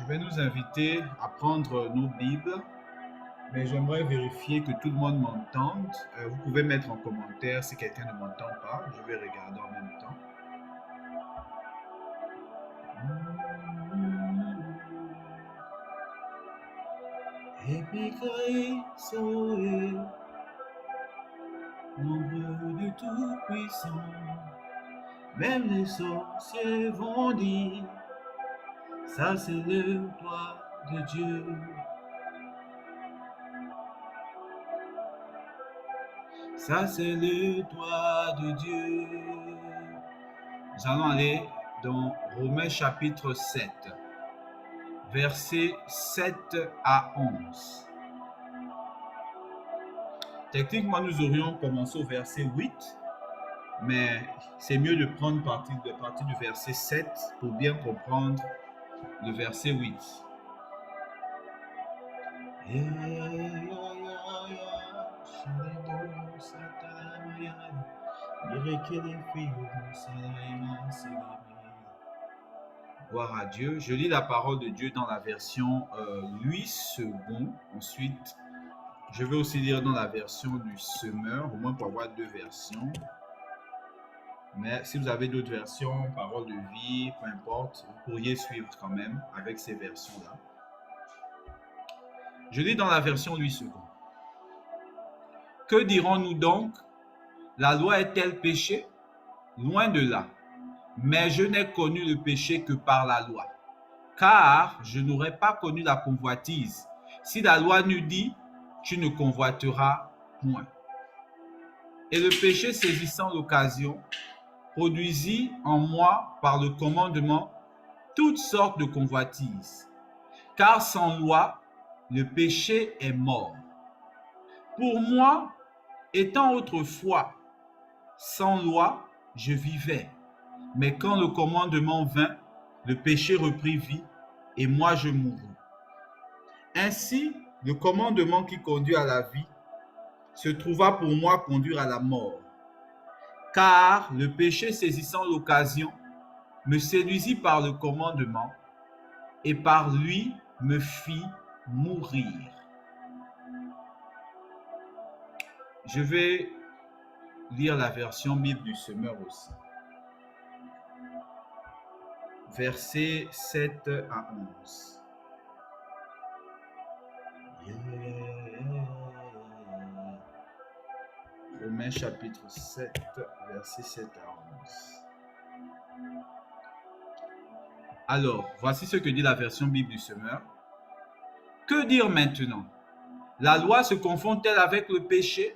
Je vais nous inviter à prendre nos Bibles, mais j'aimerais vérifier que tout le monde m'entende. Vous pouvez mettre en commentaire si quelqu'un ne m'entend pas. Je vais regarder en même temps. Nombre du Tout-Puissant, même les sorciers vont dire, ça c'est le doigt de Dieu. Ça c'est le doigt de Dieu. Nous allons aller dans Romains chapitre 7, versets 7 à 11. Techniquement, nous aurions commencé au verset 8, mais c'est mieux de prendre partie du verset 7 pour bien comprendre le verset 8. Gloire à Dieu. Je lis la parole de Dieu dans la version Louis II. Ensuite, je vais aussi lire dans la version du Semeur, au moins pour avoir deux versions. Mais si vous avez d'autres versions, parole de vie, peu importe, vous pourriez suivre quand même avec ces versions-là. Je lis dans la version Louis II. Que dirons-nous donc? La loi est-elle péché? Loin de là. Mais je n'ai connu le péché que par la loi. Car je n'aurais pas connu la convoitise si la loi n'eût dit « Tu ne convoiteras point ». Et le péché saisissant l'occasion, produisit en moi par le commandement toutes sortes de convoitises. Car sans loi, le péché est mort. Pour moi, étant autrefois sans loi, je vivais. Mais quand le commandement vint, le péché reprit vie et moi je mourus. Ainsi, le commandement qui conduit à la vie se trouva pour moi conduire à la mort. Car le péché saisissant l'occasion me séduisit par le commandement et par lui me fit mourir. Je vais lire la version Bible du Semeur aussi. Versets 7 à 11. Romains chapitre 7, versets 7 à 11. Alors, voici ce que dit la version Bible du Semeur. Que dire maintenant? La loi se confond-elle avec le péché?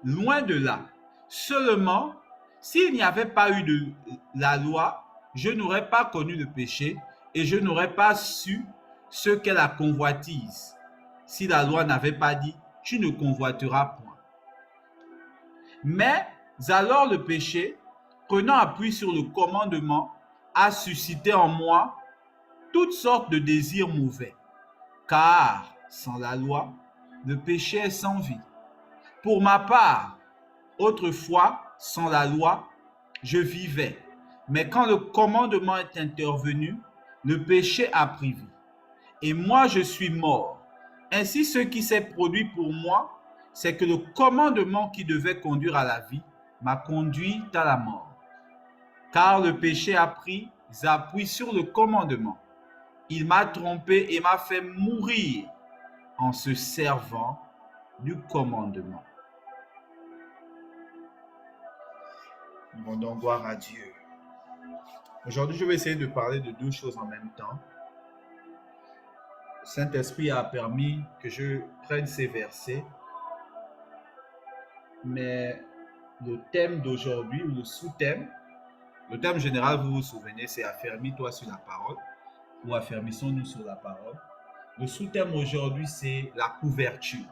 Loin de là. Seulement, s'il n'y avait pas eu de la loi, je n'aurais pas connu le péché et je n'aurais pas su ce qu'est la convoitise. Si la loi n'avait pas dit, tu ne convoiteras point. Mais alors le péché, prenant appui sur le commandement, a suscité en moi toutes sortes de désirs mauvais. Car sans la loi, le péché est sans vie. Pour ma part, autrefois, sans la loi, je vivais. Mais quand le commandement est intervenu, le péché a pris vie. Et moi, je suis mort. Ainsi, ce qui s'est produit pour moi, c'est que le commandement qui devait conduire à la vie m'a conduit à la mort. Car le péché a pris appui sur le commandement. Il m'a trompé et m'a fait mourir en se servant du commandement. Nous rendons gloire à Dieu. Aujourd'hui, je vais essayer de parler de deux choses en même temps. Le Saint-Esprit a permis que je prenne ces versets, mais le thème d'aujourd'hui, ou le sous-thème, le thème général, vous vous souvenez, c'est « Affermis-toi sur la parole » ou « Affermissons-nous sur la parole ». Le sous-thème aujourd'hui, c'est la couverture.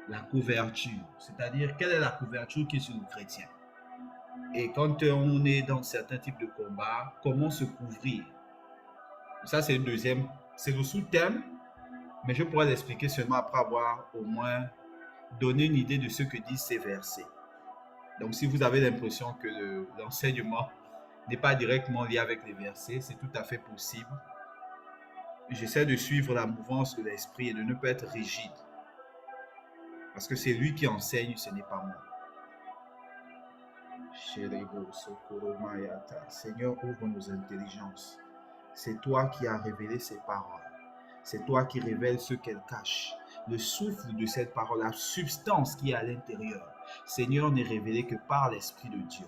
La couverture, c'est-à-dire quelle est la couverture qui est sur le chrétien. Et quand on est dans certains types de combats, comment se couvrir? Ça, c'est le sous-thème, mais je pourrais l'expliquer seulement après avoir au moins donné une idée de ce que disent ces versets. Donc, si vous avez l'impression que l'enseignement n'est pas directement lié avec les versets, c'est tout à fait possible. J'essaie de suivre la mouvance de l'esprit et de ne pas être rigide. Parce que c'est lui qui enseigne, ce n'est pas moi. Seigneur, ouvre nos intelligences. C'est toi qui as révélé ces paroles. C'est toi qui révèles ce qu'elles cachent. Le souffle de cette parole, la substance qui est à l'intérieur. Seigneur, n'est révélé que par l'Esprit de Dieu.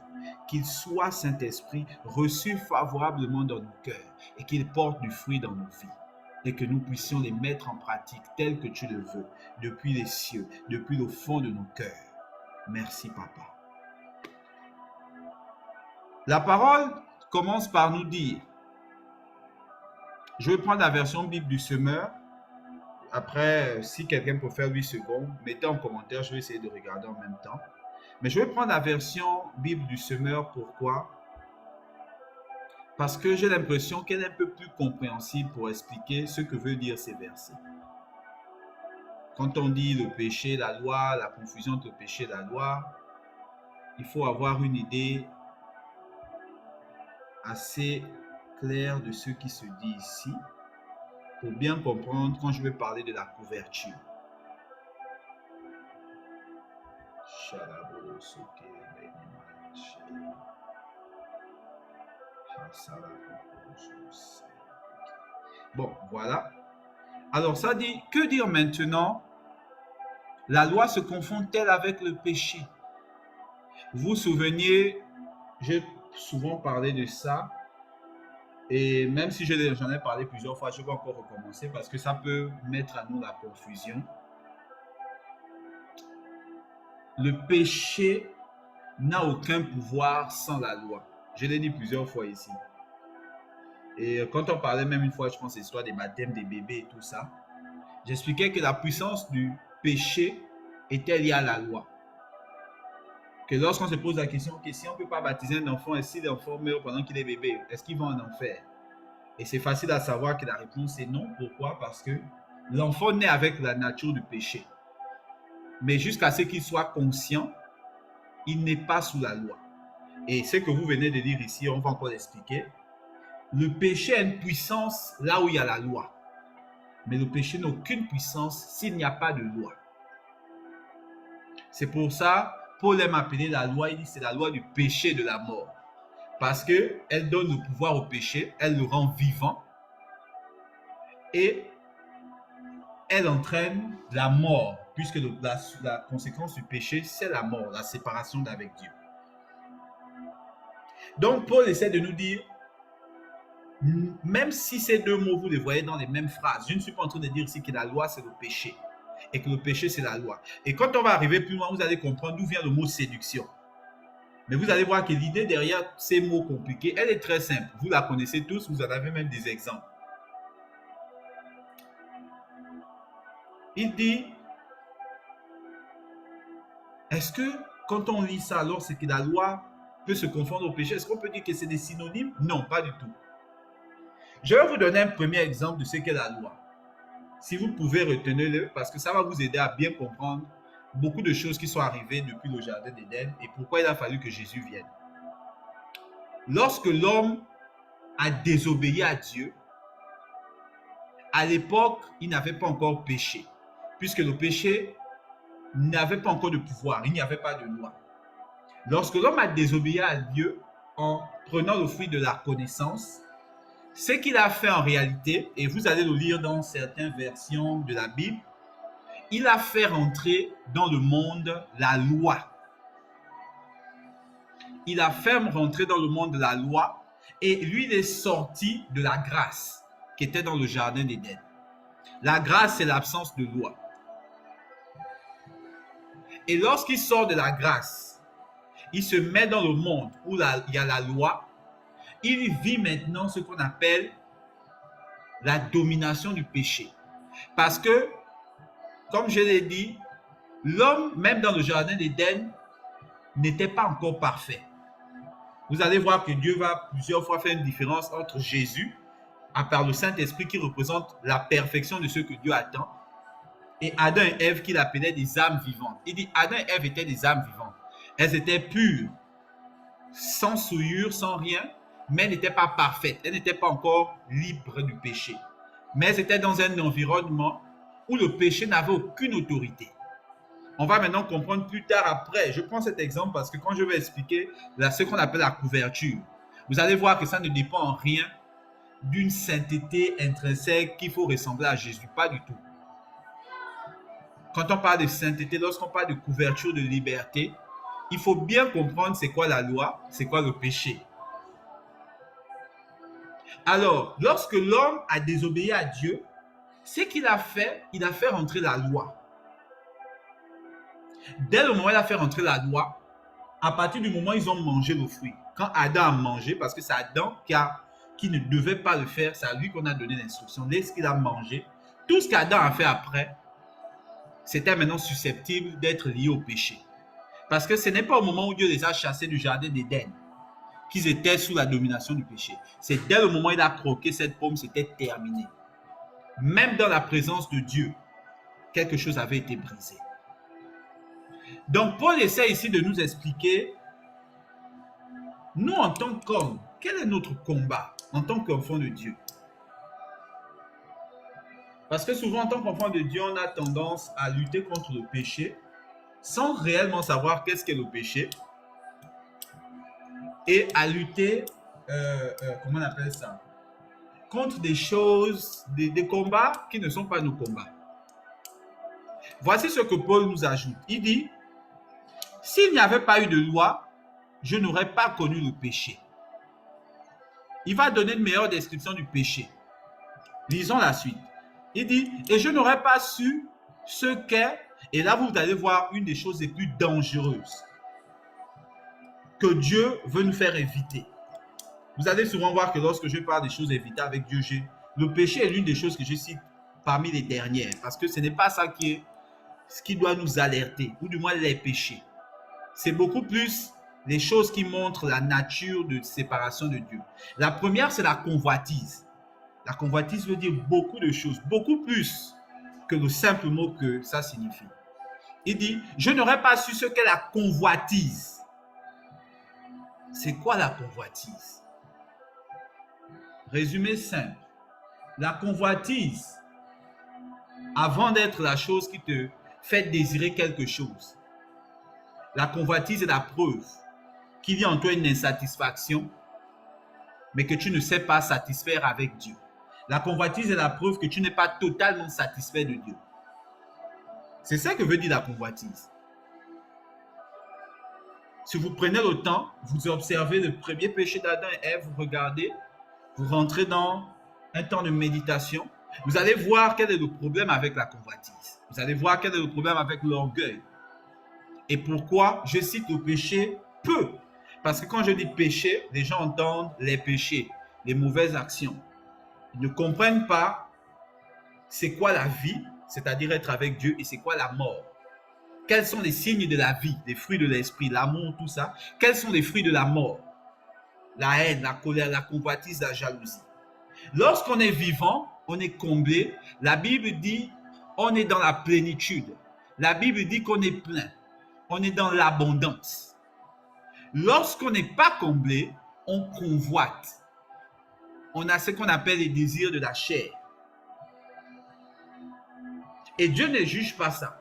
Qu'il soit, Saint-Esprit, reçu favorablement dans nos cœurs et qu'il porte du fruit dans nos vies. Et que nous puissions les mettre en pratique tel que tu le veux, depuis les cieux, depuis le fond de nos cœurs. Merci, Papa. La parole commence par nous dire, je vais prendre la version Bible du Semeur. Après, si quelqu'un peut faire 8 secondes, mettez en commentaire, je vais essayer de regarder en même temps. Mais je vais prendre la version Bible du Semeur, pourquoi? Parce que j'ai l'impression qu'elle est un peu plus compréhensible pour expliquer ce que veut dire ces versets. Quand on dit le péché, la loi, la confusion entre le péché et la loi, il faut avoir une idée assez claire de ce qui se dit ici pour bien comprendre quand je vais parler de la couverture. Bon, voilà. Alors ça dit, que dire maintenant? La loi se confond-elle avec le péché? Vous vous souvenez, j'ai souvent parlé de ça. Et même si j'en ai parlé plusieurs fois, je vais encore recommencer parce que ça peut mettre à nous la confusion. Le péché n'a aucun pouvoir sans la loi. Je l'ai dit plusieurs fois ici. Et quand on parlait même une fois, je pense, l'histoire des baptêmes des bébés et tout ça, j'expliquais que la puissance du péché était liée à la loi. Que lorsqu'on se pose la question que si on ne peut pas baptiser un enfant et si l'enfant meurt pendant qu'il est bébé, est-ce qu'il va en enfer? Et c'est facile à savoir que la réponse est non. Pourquoi? Parce que l'enfant naît avec la nature du péché. Mais jusqu'à ce qu'il soit conscient, il n'est pas sous la loi. Et ce que vous venez de lire ici, on va encore l'expliquer. Le péché a une puissance là où il y a la loi. Mais le péché n'a aucune puissance s'il n'y a pas de loi. C'est pour ça, Paul aime appeler la loi, il dit c'est la loi du péché et de la mort. Parce qu'elle donne le pouvoir au péché, elle le rend vivant et elle entraîne la mort, puisque la conséquence du péché, c'est la mort, la séparation d'avec Dieu. Donc, Paul essaie de nous dire, même si ces deux mots, vous les voyez dans les mêmes phrases, je ne suis pas en train de dire ici que la loi, c'est le péché et que le péché, c'est la loi. Et quand on va arriver plus loin, vous allez comprendre d'où vient le mot séduction. Mais vous allez voir que l'idée derrière ces mots compliqués, elle est très simple. Vous la connaissez tous, vous en avez même des exemples. Il dit, est-ce que quand on lit ça, alors c'est que la loi peut se confondre au péché? Est-ce qu'on peut dire que c'est des synonymes? Non, pas du tout. Je vais vous donner un premier exemple de ce qu'est la loi. Si vous pouvez, retenez-le parce que ça va vous aider à bien comprendre beaucoup de choses qui sont arrivées depuis le jardin d'Éden et pourquoi il a fallu que Jésus vienne. Lorsque l'homme a désobéi à Dieu, à l'époque, il n'avait pas encore péché, puisque le péché n'avait pas encore de pouvoir, il n'y avait pas de loi. Lorsque l'homme a désobéi à Dieu en prenant le fruit de la connaissance, ce qu'il a fait en réalité, et vous allez le lire dans certaines versions de la Bible, il a fait rentrer dans le monde la loi. Il a fait rentrer dans le monde la loi et lui, il est sorti de la grâce qui était dans le jardin d'Éden. La grâce, c'est l'absence de loi. Et lorsqu'il sort de la grâce, il se met dans le monde où il y a la loi. Il vit maintenant ce qu'on appelle la domination du péché. Parce que, comme je l'ai dit, l'homme, même dans le jardin d'Éden, n'était pas encore parfait. Vous allez voir que Dieu va plusieurs fois faire une différence entre Jésus, à part le Saint-Esprit qui représente la perfection de ce que Dieu attend, et Adam et Ève qu'il appelait des âmes vivantes. Il dit Adam et Ève étaient des âmes vivantes. Elles étaient pures, sans souillure, sans rien, mais elle n'était pas parfaite. Elle n'était pas encore libre du péché. Mais elle était dans un environnement où le péché n'avait aucune autorité. On va maintenant comprendre plus tard après. Je prends cet exemple parce que quand je vais expliquer ce qu'on appelle la couverture, vous allez voir que ça ne dépend en rien d'une sainteté intrinsèque qu'il faut ressembler à Jésus. Pas du tout. Quand on parle de sainteté, lorsqu'on parle de couverture de liberté, il faut bien comprendre c'est quoi la loi, c'est quoi le péché. Alors, lorsque l'homme a désobéi à Dieu, ce qu'il a fait, il a fait rentrer la loi. Dès le moment où il a fait rentrer la loi, à partir du moment où ils ont mangé le fruit, quand Adam a mangé, parce que c'est Adam qui ne devait pas le faire, c'est à lui qu'on a donné l'instruction. Dès qu'il a mangé, tout ce qu'Adam a fait après, c'était maintenant susceptible d'être lié au péché. Parce que ce n'est pas au moment où Dieu les a chassés du jardin d'Éden qu'ils étaient sous la domination du péché. C'est dès le moment où il a croqué cette pomme, c'était terminé. Même dans la présence de Dieu, quelque chose avait été brisé. Donc Paul essaie ici de nous expliquer, nous en tant qu'hommes, quel est notre combat en tant qu'enfants de Dieu? Parce que souvent en tant qu'enfants de Dieu, on a tendance à lutter contre le péché sans réellement savoir qu'est-ce qu'est le péché et à lutter, comment on appelle ça, contre des choses, des combats qui ne sont pas nos combats. Voici ce que Paul nous ajoute. Il dit, s'il n'y avait pas eu de loi, je n'aurais pas connu le péché. Il va donner une meilleure description du péché. Lisons la suite. Il dit, et je n'aurais pas su ce qu'est, et là vous allez voir une des choses les plus dangereuses que Dieu veut nous faire éviter. Vous allez souvent voir que lorsque je parle des choses évitées avec Dieu, le péché est l'une des choses que je cite parmi les dernières, parce que ce n'est pas ça qui est ce qui doit nous alerter, ou du moins les péchés. C'est beaucoup plus les choses qui montrent la nature de séparation de Dieu. La première, c'est la convoitise. La convoitise veut dire beaucoup de choses, beaucoup plus que le simple mot que ça signifie. Il dit, je n'aurais pas su ce qu'est la convoitise. C'est quoi la convoitise? Résumé simple. La convoitise, avant d'être la chose qui te fait désirer quelque chose, la convoitise est la preuve qu'il y a en toi une insatisfaction, mais que tu ne sais pas satisfaire avec Dieu. La convoitise est la preuve que tu n'es pas totalement satisfait de Dieu. C'est ça que veut dire la convoitise. Si vous prenez le temps, vous observez le premier péché d'Adam et Ève, vous regardez, vous rentrez dans un temps de méditation, vous allez voir quel est le problème avec la convoitise. Vous allez voir quel est le problème avec l'orgueil. Et pourquoi je cite le péché peu? Parce que quand je dis péché, les gens entendent les péchés, les mauvaises actions. Ils ne comprennent pas c'est quoi la vie, c'est-à-dire être avec Dieu, et c'est quoi la mort. Quels sont les signes de la vie, les fruits de l'esprit, l'amour, tout ça? Quels sont les fruits de la mort? La haine, la colère, la convoitise, la jalousie. Lorsqu'on est vivant, on est comblé. La Bible dit on est dans la plénitude. La Bible dit qu'on est plein. On est dans l'abondance. Lorsqu'on n'est pas comblé, on convoite. On a ce qu'on appelle les désirs de la chair. Et Dieu ne juge pas ça.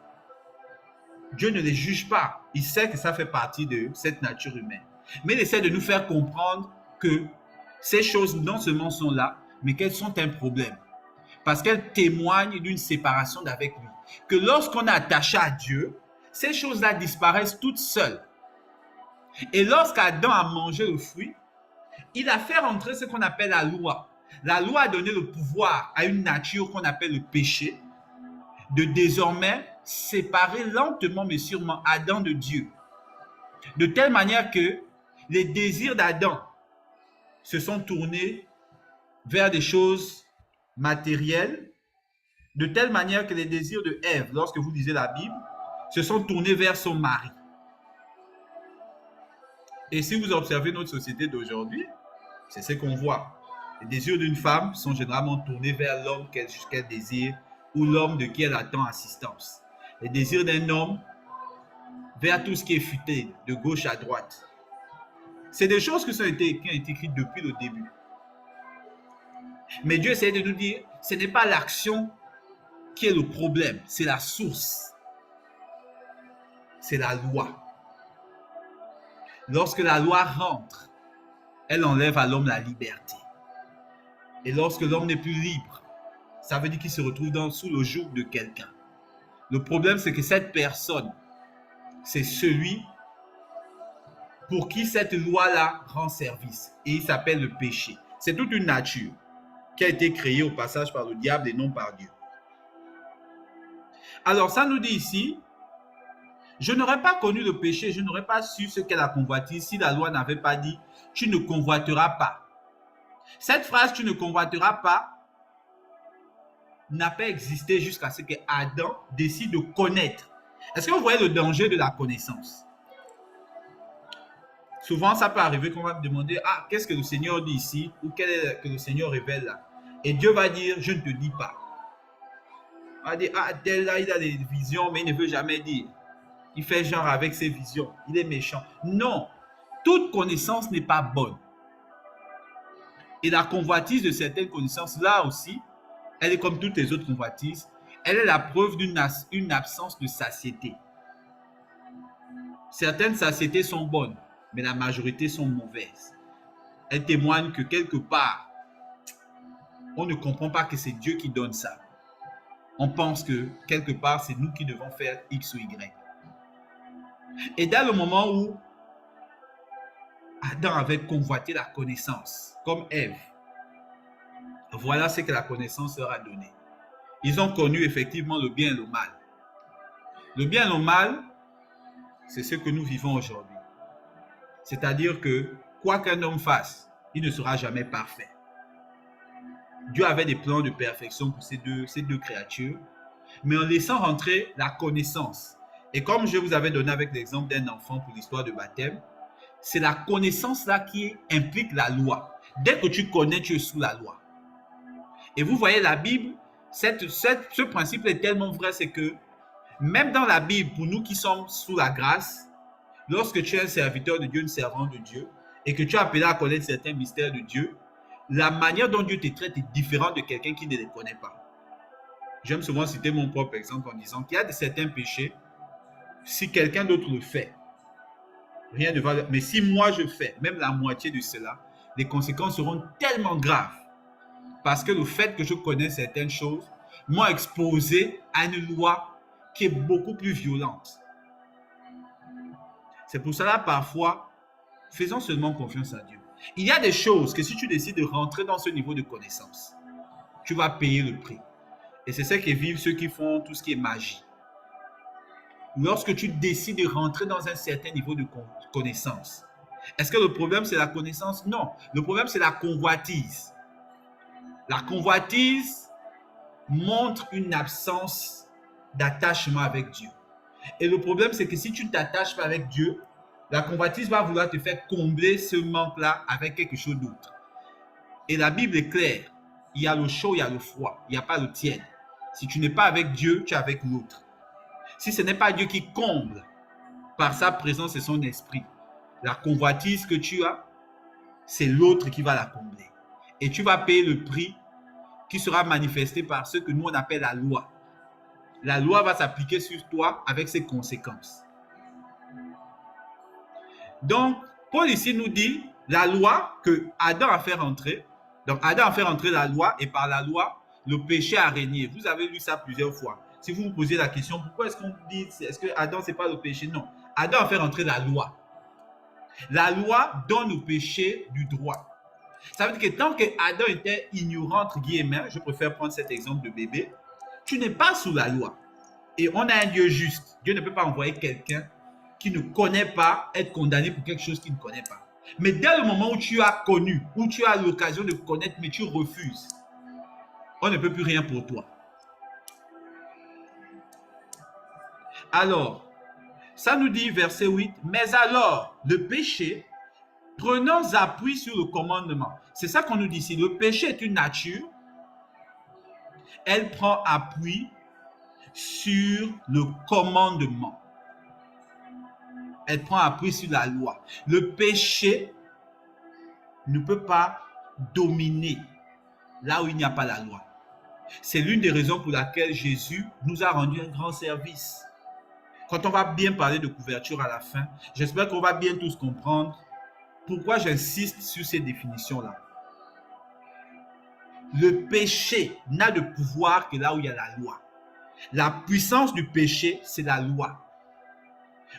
Dieu ne les juge pas. Il sait que ça fait partie de cette nature humaine. Mais il essaie de nous faire comprendre que ces choses non seulement sont là, mais qu'elles sont un problème. Parce qu'elles témoignent d'une séparation d'avec lui. Que lorsqu'on est attaché à Dieu, ces choses-là disparaissent toutes seules. Et lorsqu'Adam a mangé le fruit, il a fait rentrer ce qu'on appelle la loi. La loi a donné le pouvoir à une nature qu'on appelle le péché, de désormais séparer lentement mais sûrement Adam de Dieu. De telle manière que les désirs d'Adam se sont tournés vers des choses matérielles, de telle manière que les désirs de Ève, lorsque vous lisez la Bible, se sont tournés vers son mari. Et si vous observez notre société d'aujourd'hui, c'est ce qu'on voit. Les désirs d'une femme sont généralement tournés vers l'homme qu'elle désire ou l'homme de qui elle attend assistance. Les désirs d'un homme vers tout ce qui est futé, de gauche à droite. C'est des choses qui ont été écrites depuis le début. Mais Dieu essaie de nous dire, ce n'est pas l'action qui est le problème, c'est la source. C'est la loi. Lorsque la loi rentre, elle enlève à l'homme la liberté. Et lorsque l'homme n'est plus libre, ça veut dire qu'il se retrouve sous le joug de quelqu'un. Le problème, c'est que cette personne, c'est celui pour qui cette loi-là rend service. Et il s'appelle le péché. C'est toute une nature qui a été créée au passage par le diable et non par Dieu. Alors, ça nous dit ici, je n'aurais pas connu le péché, je n'aurais pas su ce qu'est la convoitise si la loi n'avait pas dit, tu ne convoiteras pas. Cette phrase, tu ne convoiteras pas, n'a pas existé jusqu'à ce que Adam décide de connaître. Est-ce que vous voyez le danger de la connaissance? Souvent, ça peut arriver qu'on va me demander, ah, qu'est-ce que le Seigneur dit ici? Ou quel est que le Seigneur révèle là? Et Dieu va dire, je ne te dis pas. On va dire, ah, tel là, il a des visions, mais il ne veut jamais dire. Il fait genre avec ses visions. Il est méchant. Non, toute connaissance n'est pas bonne. Et la convoitise de certaines connaissances, là aussi, elle est comme toutes les autres convoitises. Elle est la preuve d'une absence de satiété. Certaines satiétés sont bonnes, mais la majorité sont mauvaises. Elles témoignent que quelque part, on ne comprend pas que c'est Dieu qui donne ça. On pense que quelque part, c'est nous qui devons faire X ou Y. Et dans le moment où Adam avait convoité la connaissance, comme Ève, voilà ce que la connaissance leur a donné. Ils ont connu effectivement le bien et le mal. Le bien et le mal, c'est ce que nous vivons aujourd'hui. C'est-à-dire que quoi qu'un homme fasse, il ne sera jamais parfait. Dieu avait des plans de perfection pour ces deux créatures, mais en laissant rentrer la connaissance. Et comme je vous avais donné avec l'exemple d'un enfant pour l'histoire de baptême, c'est la connaissance là qui implique la loi. Dès que tu connais, tu es sous la loi. Et vous voyez la Bible, ce principe est tellement vrai, c'est que même dans la Bible, pour nous qui sommes sous la grâce, lorsque tu es un serviteur de Dieu, une servante de Dieu, et que tu es appelé à connaître certains mystères de Dieu, la manière dont Dieu te traite est différente de quelqu'un qui ne les connaît pas. J'aime souvent citer mon propre exemple en disant qu'il y a certains péchés, si quelqu'un d'autre le fait, rien ne va. Mais si moi je fais même la moitié de cela, les conséquences seront tellement graves. Parce que le fait que je connais certaines choses m'a exposé à une loi qui est beaucoup plus violente. C'est pour cela, parfois, faisons seulement confiance à Dieu. Il y a des choses que si tu décides de rentrer dans ce niveau de connaissance, tu vas payer le prix. Et c'est ce que vivent ceux qui font tout ce qui est magie. Lorsque tu décides de rentrer dans un certain niveau de connaissance, est-ce que le problème c'est la connaissance? Non. Le problème c'est la convoitise. La convoitise montre une absence d'attachement avec Dieu. Et le problème, c'est que si tu ne t'attaches pas avec Dieu, la convoitise va vouloir te faire combler ce manque-là avec quelque chose d'autre. Et la Bible est claire. Il y a le chaud, il y a le froid. Il n'y a pas le tiède. Si tu n'es pas avec Dieu, tu es avec l'autre. Si ce n'est pas Dieu qui comble par sa présence et son esprit, la convoitise que tu as, c'est l'autre qui va la combler. Et tu vas payer le prix qui sera manifesté par ce que nous on appelle la loi. La loi va s'appliquer sur toi avec ses conséquences. Donc, Paul ici nous dit la loi que Adam a fait rentrer. Donc, Adam a fait rentrer la loi et par la loi, le péché a régné. Vous avez lu ça plusieurs fois. Si vous vous posez la question, pourquoi est-ce qu'on dit, est-ce que Adam c'est pas le péché? Non. Adam a fait rentrer la loi. La loi donne au péché du droit. Ça veut dire que tant que Adam était ignorant, entre guillemets, je préfère prendre cet exemple de bébé, tu n'es pas sous la loi. Et on a un Dieu juste. Dieu ne peut pas envoyer quelqu'un qui ne connaît pas être condamné pour quelque chose qu'il ne connaît pas. Mais dès le moment où tu as connu, où tu as l'occasion de connaître, mais tu refuses, on ne peut plus rien pour toi. Alors, ça nous dit verset 8, mais alors, le péché, prenons appui sur le commandement. C'est ça qu'on nous dit ici. Le péché est une nature. Elle prend appui sur le commandement. Elle prend appui sur la loi. Le péché ne peut pas dominer là où il n'y a pas la loi. C'est l'une des raisons pour laquelle Jésus nous a rendu un grand service. Quand on va bien parler de couverture à la fin, j'espère qu'on va bien tous comprendre pourquoi j'insiste sur ces définitions-là. Le péché n'a de pouvoir que là où il y a la loi. La puissance du péché, c'est la loi.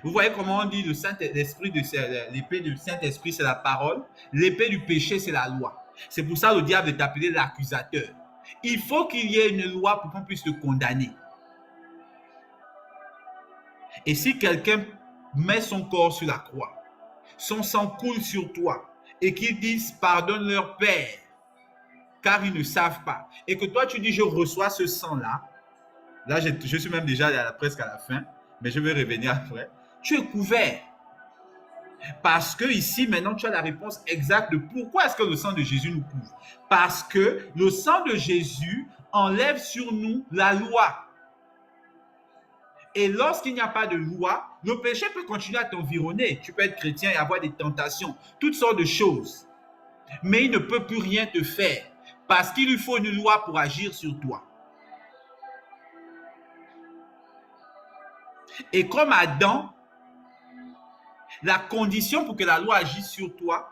Vous voyez comment on dit l'épée du Saint-Esprit, c'est la parole. L'épée du péché, c'est la loi. C'est pour ça que le diable est appelé l'accusateur. Il faut qu'il y ait une loi pour qu'on puisse le condamner. Et si quelqu'un met son corps sur la croix, son sang coule sur toi, et qu'ils disent pardonne leur Père, car ils ne savent pas, et que toi tu dis je reçois ce sang-là, là je suis même déjà presque à la fin, mais je vais revenir après, tu es couvert. Parce que ici, maintenant, tu as la réponse exacte de pourquoi est-ce que le sang de Jésus nous couvre. Parce que le sang de Jésus enlève sur nous la loi. Et lorsqu'il n'y a pas de loi, le péché peut continuer à t'environner. Tu peux être chrétien et avoir des tentations, toutes sortes de choses. Mais il ne peut plus rien te faire parce qu'il lui faut une loi pour agir sur toi. Et comme Adam, la condition pour que la loi agisse sur toi,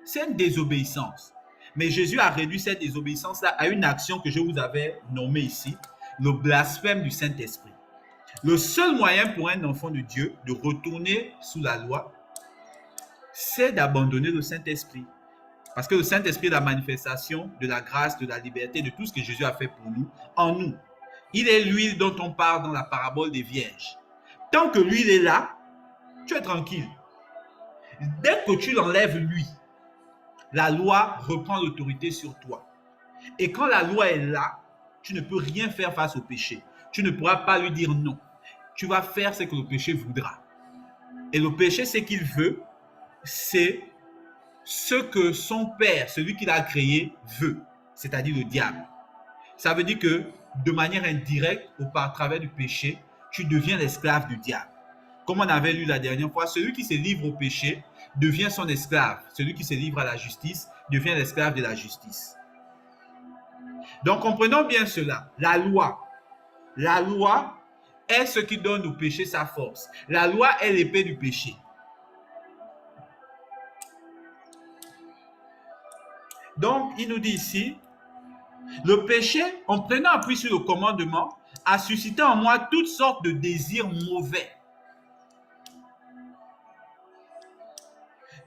c'est une désobéissance. Mais Jésus a réduit cette désobéissance-là à une action que je vous avais nommée ici, le blasphème du Saint-Esprit. Le seul moyen pour un enfant de Dieu de retourner sous la loi, c'est d'abandonner le Saint-Esprit. Parce que le Saint-Esprit est la manifestation de la grâce, de la liberté, de tout ce que Jésus a fait pour nous, en nous. Il est l'huile dont on parle dans la parabole des vierges. Tant que l'huile est là, tu es tranquille. Dès que tu l'enlèves, lui, la loi reprend l'autorité sur toi. Et quand la loi est là, tu ne peux rien faire face au péché. Tu ne pourras pas lui dire non. Tu vas faire ce que le péché voudra. Et le péché, ce qu'il veut, c'est ce que son père, celui qui l'a créé, veut. C'est-à-dire le diable. Ça veut dire que de manière indirecte ou par travers du péché, tu deviens l'esclave du diable. Comme on avait lu la dernière fois, celui qui se livre au péché devient son esclave. Celui qui se livre à la justice devient l'esclave de la justice. Donc comprenons bien cela. La loi est ce qui donne au péché sa force. La loi est l'épée du péché. Donc il nous dit ici, le péché, en prenant appui sur le commandement, a suscité en moi toutes sortes de désirs mauvais.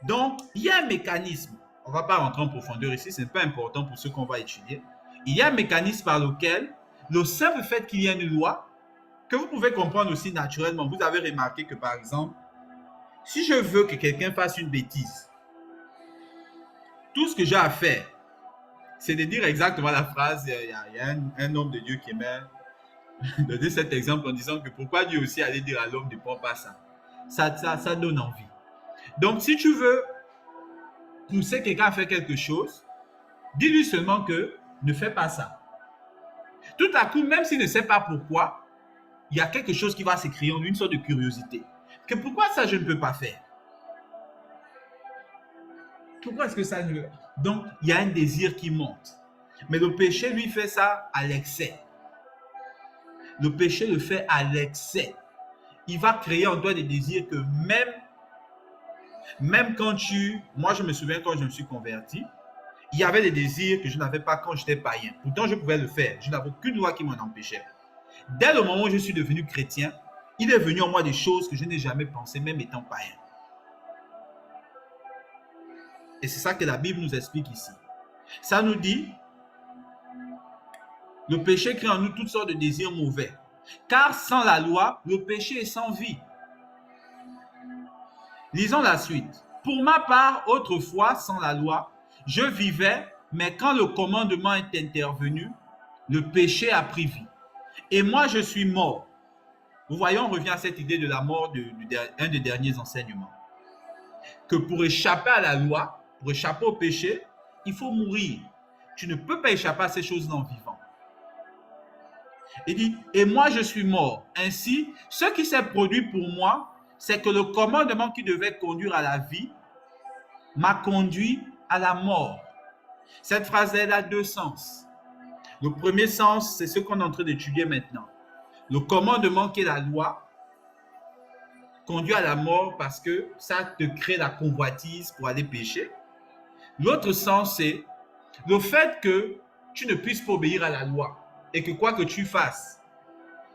Donc, il y a un mécanisme, on ne va pas rentrer en profondeur ici, ce n'est pas important pour ce qu'on va étudier. Il y a un mécanisme par lequel le simple fait qu'il y ait une loi, que vous pouvez comprendre aussi naturellement, vous avez remarqué que par exemple, si je veux que quelqu'un fasse une bêtise, tout ce que j'ai à faire, c'est de dire exactement la phrase, il y a un homme de Dieu qui aimait donner cet exemple en disant que pourquoi Dieu aussi allait dire à l'homme de ne prendre pas ça. Ça donne envie. Donc, si tu veux pousser quelqu'un à faire quelque chose, dis-lui seulement que ne fais pas ça. Tout à coup, même s'il ne sait pas pourquoi, il y a quelque chose qui va s'écrire en lui, une sorte de curiosité. Que pourquoi ça, je ne peux pas faire? Pourquoi est-ce que ça ne... Donc, il y a un désir qui monte. Mais le péché, lui, fait ça à l'excès. Le péché le fait à l'excès. Il va créer en toi des désirs que même quand moi, je me souviens quand je me suis converti, il y avait des désirs que je n'avais pas quand j'étais païen. Pourtant, je pouvais le faire. Je n'avais aucune loi qui m'en empêchait. Dès le moment où je suis devenu chrétien, il est venu en moi des choses que je n'ai jamais pensées, même étant païen. Et c'est ça que la Bible nous explique ici. Ça nous dit, le péché crée en nous toutes sortes de désirs mauvais. Car sans la loi, le péché est sans vie. Lisons la suite. Pour ma part, autrefois, sans la loi, je vivais, mais quand le commandement est intervenu, le péché a pris vie. Et moi, je suis mort. Vous voyez, on revient à cette idée de la mort d'un des derniers enseignements. Que pour échapper à la loi, pour échapper au péché, il faut mourir. Tu ne peux pas échapper à ces choses-là en vivant. Il dit, et moi je suis mort. Ainsi, ce qui s'est produit pour moi, c'est que le commandement qui devait conduire à la vie m'a conduit à la mort. Cette phrase, elle a deux sens. Le premier sens, c'est ce qu'on est en train d'étudier maintenant. Le commandement qui est la loi conduit à la mort parce que ça te crée la convoitise pour aller pécher. L'autre sens, c'est le fait que tu ne puisses pas obéir à la loi et que quoi que tu fasses,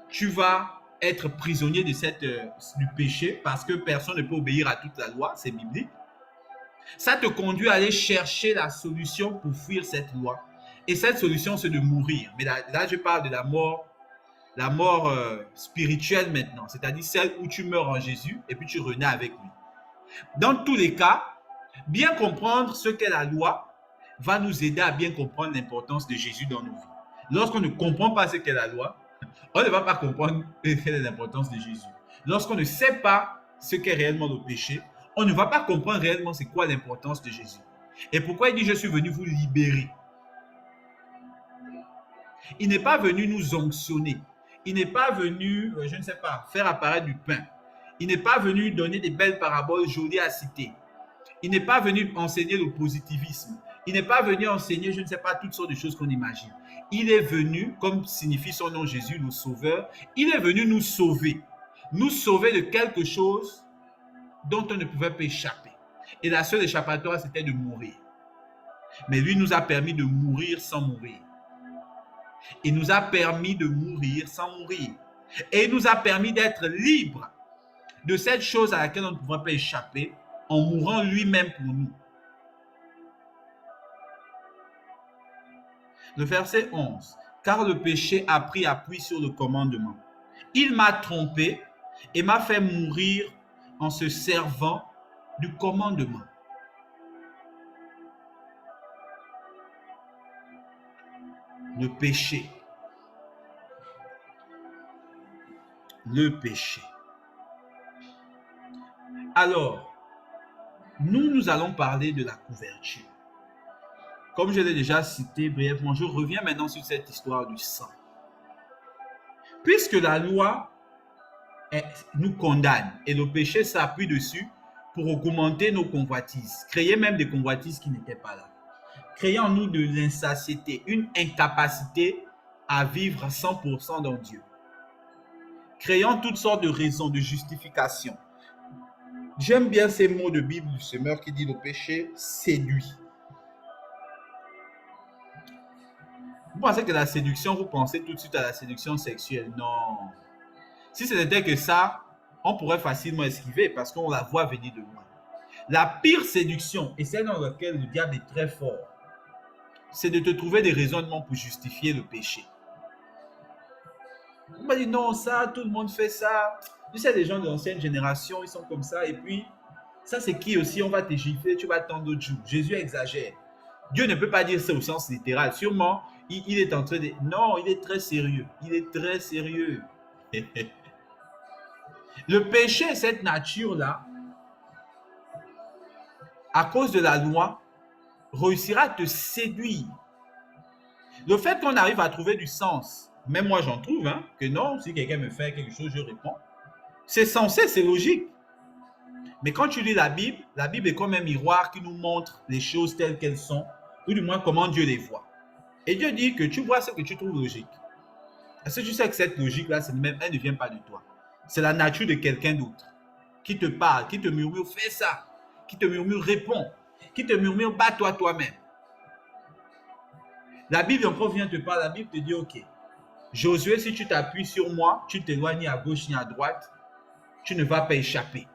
tu vas être prisonnier du péché parce que personne ne peut obéir à toute la loi, c'est biblique. Ça te conduit à aller chercher la solution pour fuir cette loi. Et cette solution, c'est de mourir. Mais là, je parle de la mort spirituelle maintenant, c'est-à-dire celle où tu meurs en Jésus et puis tu renais avec lui. Dans tous les cas, bien comprendre ce qu'est la loi va nous aider à bien comprendre l'importance de Jésus dans nos vies. Lorsqu'on ne comprend pas ce qu'est la loi, on ne va pas comprendre quelle est l'importance de Jésus. Lorsqu'on ne sait pas ce qu'est réellement le péché, on ne va pas comprendre réellement c'est quoi l'importance de Jésus. Et pourquoi il dit je suis venu vous libérer. Il n'est pas venu nous onctionner. Il n'est pas venu, je ne sais pas, faire apparaître du pain. Il n'est pas venu donner des belles paraboles jolies à citer. Il n'est pas venu enseigner le positivisme. Il n'est pas venu enseigner, je ne sais pas, toutes sortes de choses qu'on imagine. Il est venu, comme signifie son nom Jésus, le Sauveur, il est venu nous sauver. Nous sauver de quelque chose dont on ne pouvait pas échapper. Et la seule échappatoire, c'était de mourir. Mais lui nous a permis de mourir sans mourir. Il nous a permis de mourir sans mourir. Et il nous a permis d'être libres de cette chose à laquelle on ne pouvait pas échapper en mourant lui-même pour nous. Le verset 11. Car le péché a pris appui sur le commandement. Il m'a trompé et m'a fait mourir en se servant du commandement. Le péché. Le péché. Alors, nous allons parler de la couverture. Comme je l'ai déjà cité brièvement, je reviens maintenant sur cette histoire du sang. Puisque la loi nous condamne et le péché s'appuie dessus pour augmenter nos convoitises, créer même des convoitises qui n'étaient pas là, créer en nous de l'insatiété, une incapacité à vivre à 100% dans Dieu, créant toutes sortes de raisons de justification. J'aime bien ces mots de Bible du Semeur qui dit le péché séduit. Vous pensez que la séduction, vous pensez tout de suite à la séduction sexuelle? Non. Si ce n'était que ça, on pourrait facilement esquiver parce qu'on la voit venir de loin. La pire séduction, et celle dans laquelle le diable est très fort, c'est de te trouver des raisonnements pour justifier le péché. On m'a dit non, ça, tout le monde fait ça. Tu sais, les gens de l'ancienne génération, ils sont comme ça. Et puis, ça, c'est qui aussi? On va te gifler, tu vas attendre d'autres jours. Jésus exagère. Dieu ne peut pas dire ça au sens littéral. Sûrement, il est en train de... Non, il est très sérieux. Il est très sérieux. Le péché, cette nature-là, à cause de la loi, réussira à te séduire. Le fait qu'on arrive à trouver du sens, même moi j'en trouve, hein, que non, si quelqu'un me fait quelque chose, je réponds. C'est censé, c'est logique. Mais quand tu lis la Bible est comme un miroir qui nous montre les choses telles qu'elles sont, ou du moins comment Dieu les voit. Et Dieu dit que tu vois ce que tu trouves logique. Est-ce que tu sais que cette logique-là, elle ne vient pas de toi. C'est la nature de quelqu'un d'autre qui te parle, qui te murmure, fais ça, qui te murmure, réponds, qui te murmure, bats-toi toi-même. La Bible encore vient te parler, la Bible te dit, ok, Josué, si tu t'appuies sur moi, tu t'éloignes ni à gauche ni à droite, tu ne vas pas échapper,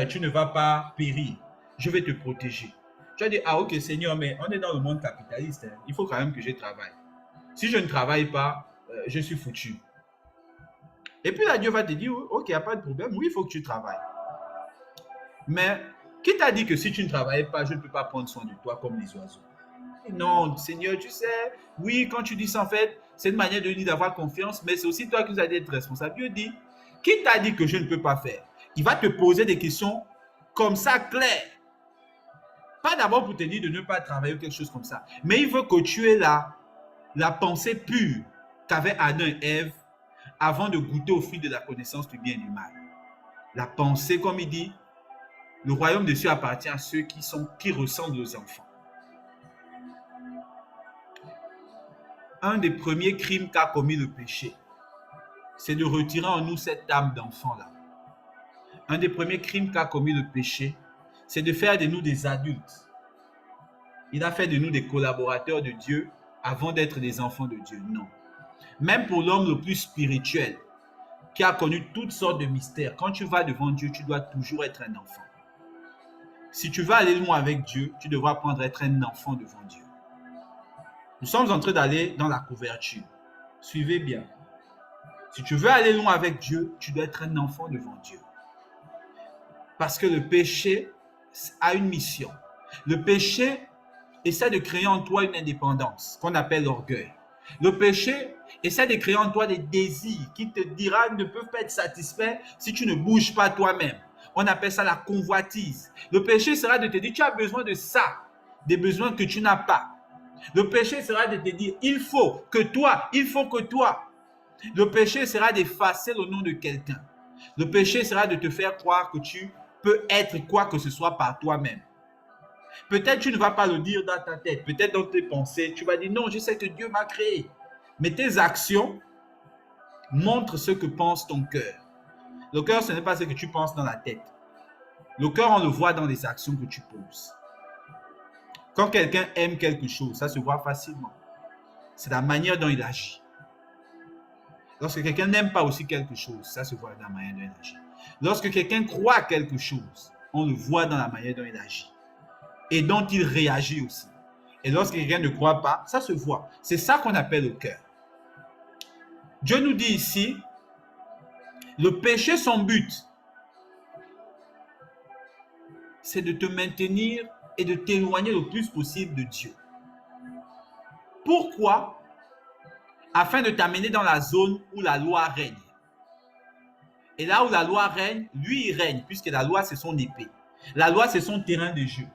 tu ne vas pas périr, je vais te protéger. Tu vas dire, ah ok Seigneur, mais on est dans le monde capitaliste, hein. Il faut quand même que je travaille. Si je ne travaille pas, je suis foutu. Et puis là, Dieu va te dire, ok, il n'y a pas de problème, oui, il faut que tu travailles. Mais qui t'a dit que si tu ne travailles pas, je ne peux pas prendre soin de toi comme les oiseaux? Non, Seigneur, tu sais, oui, quand tu dis ça, en fait, c'est une manière de dire d'avoir confiance, mais c'est aussi toi qui nous as dit d'être responsable. Dieu dit, qui t'a dit que je ne peux pas faire? Il va te poser des questions comme ça, claires. Pas d'abord pour te dire de ne pas travailler ou quelque chose comme ça, mais il veut que tu aies la pensée pure qu'avaient Adam et Ève avant de goûter au fruit de la connaissance du bien et du mal. La pensée, comme il dit, le royaume des cieux appartient à ceux qui ressemblent aux enfants. un des premiers crimes qu'a commis le péché, c'est de retirer en nous cette âme d'enfant-là. Un des premiers crimes qu'a commis le péché, c'est de faire de nous des adultes. Il a fait de nous des collaborateurs de Dieu avant d'être des enfants de Dieu. Non. Même pour l'homme le plus spirituel, qui a connu toutes sortes de mystères, quand tu vas devant Dieu, tu dois toujours être un enfant. Si tu veux aller loin avec Dieu, tu devras apprendre à être un enfant devant Dieu. Nous sommes en train d'aller dans la couverture. Suivez bien. Si tu veux aller loin avec Dieu, tu dois être un enfant devant Dieu. Parce que le péché a une mission. Le péché essaie de créer en toi une indépendance qu'on appelle l'orgueil. Le péché essaie de créer en toi des désirs qui te dira ne peuvent pas être satisfaits si tu ne bouges pas toi-même. On appelle ça la convoitise. Le péché sera de te dire tu as besoin de ça, des besoins que tu n'as pas. Le péché sera de te dire il faut que toi, il faut que toi. Le péché sera d'effacer le nom de quelqu'un. Le péché sera de te faire croire que tu peux être quoi que ce soit par toi-même. Peut-être tu ne vas pas le dire dans ta tête, peut-être dans tes pensées, tu vas dire non, je sais que Dieu m'a créé. Mais tes actions montrent ce que pense ton cœur. Le cœur, ce n'est pas ce que tu penses dans la tête. Le cœur, on le voit dans les actions que tu poses. Quand quelqu'un aime quelque chose, ça se voit facilement. C'est la manière dont il agit. Lorsque quelqu'un n'aime pas aussi quelque chose, ça se voit dans la manière dont il agit. Lorsque quelqu'un croit à quelque chose, on le voit dans la manière dont il agit. Et dont il réagit aussi. Et lorsque quelqu'un ne croit pas, ça se voit. C'est ça qu'on appelle le cœur. Dieu nous dit ici, le péché, son but, c'est de te maintenir et de t'éloigner le plus possible de Dieu. Pourquoi? Afin de t'amener dans la zone où la loi règne. Et là où la loi règne, lui, il règne, puisque la loi, c'est son épée. La loi, c'est son terrain de jeu.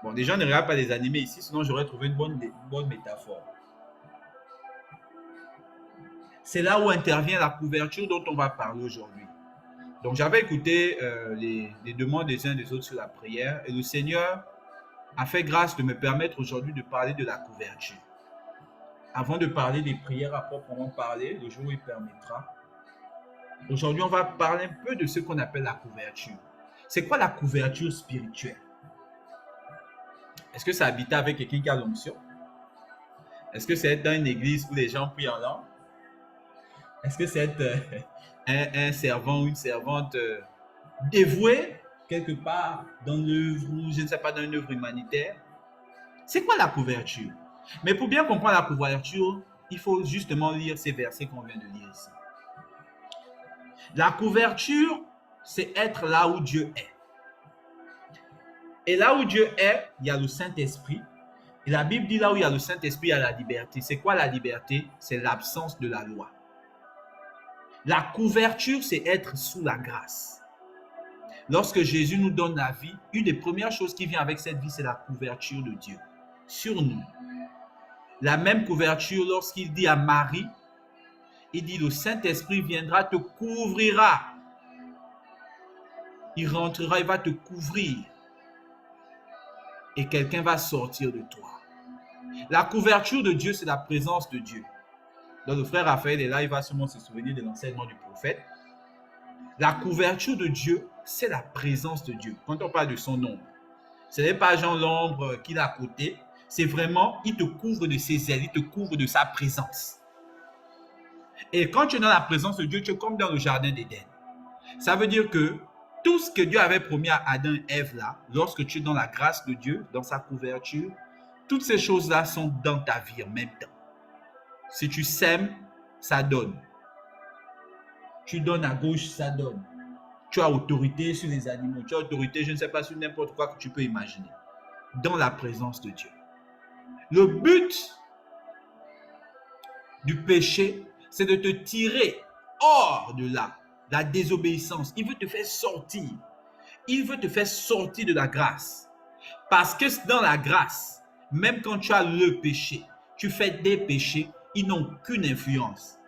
Bon, déjà, ne regarde pas les animés ici, sinon j'aurais trouvé une bonne métaphore. C'est là où intervient la couverture dont on va parler aujourd'hui. Donc, j'avais écouté les demandes des uns des autres sur la prière et le Seigneur a fait grâce de me permettre aujourd'hui de parler de la couverture. Avant de parler des prières à proprement parler, le jour où il permettra, aujourd'hui, on va parler un peu de ce qu'on appelle la couverture. C'est quoi la couverture spirituelle? Est-ce que c'est habiter avec quelqu'un qui a l'onction? Est-ce que c'est être dans une église où les gens prient en langue? Est-ce que c'est être un servant ou une servante dévouée quelque part dans l'œuvre ou je ne sais pas, dans une œuvre humanitaire? C'est quoi la couverture? Mais pour bien comprendre la couverture, il faut justement lire ces versets qu'on vient de lire ici. La couverture, c'est être là où Dieu est. Et là où Dieu est, il y a le Saint-Esprit. Et la Bible dit là où il y a le Saint-Esprit, il y a la liberté. C'est quoi la liberté? C'est l'absence de la loi. La couverture, c'est être sous la grâce. Lorsque Jésus nous donne la vie, une des premières choses qui vient avec cette vie, c'est la couverture de Dieu sur nous. La même couverture lorsqu'il dit à Marie, il dit le Saint-Esprit viendra, te couvrira. Il rentrera, il va te couvrir. Et quelqu'un va sortir de toi. La couverture de Dieu, c'est la présence de Dieu. Donc le frère Raphaël est là, il va sûrement se souvenir de l'enseignement du prophète. La couverture de Dieu, c'est la présence de Dieu. Quand on parle de son ombre, ce n'est pas genre l'ombre qu'il a à côté, c'est vraiment, il te couvre de ses ailes, il te couvre de sa présence. Et quand tu es dans la présence de Dieu, tu es comme dans le jardin d'Éden. Ça veut dire que tout ce que Dieu avait promis à Adam et Ève là, lorsque tu es dans la grâce de Dieu, dans sa couverture, toutes ces choses-là sont dans ta vie en même temps. Si tu sèmes, ça donne. Tu donnes à gauche, ça donne. Tu as autorité sur les animaux, tu as autorité, je ne sais pas, sur n'importe quoi que tu peux imaginer. Dans la présence de Dieu. Le but du péché, c'est de te tirer hors de là, la désobéissance. Il veut te faire sortir. Il veut te faire sortir de la grâce. Parce que dans la grâce, même quand tu as le péché, tu fais des péchés, ils n'ont aucune influence.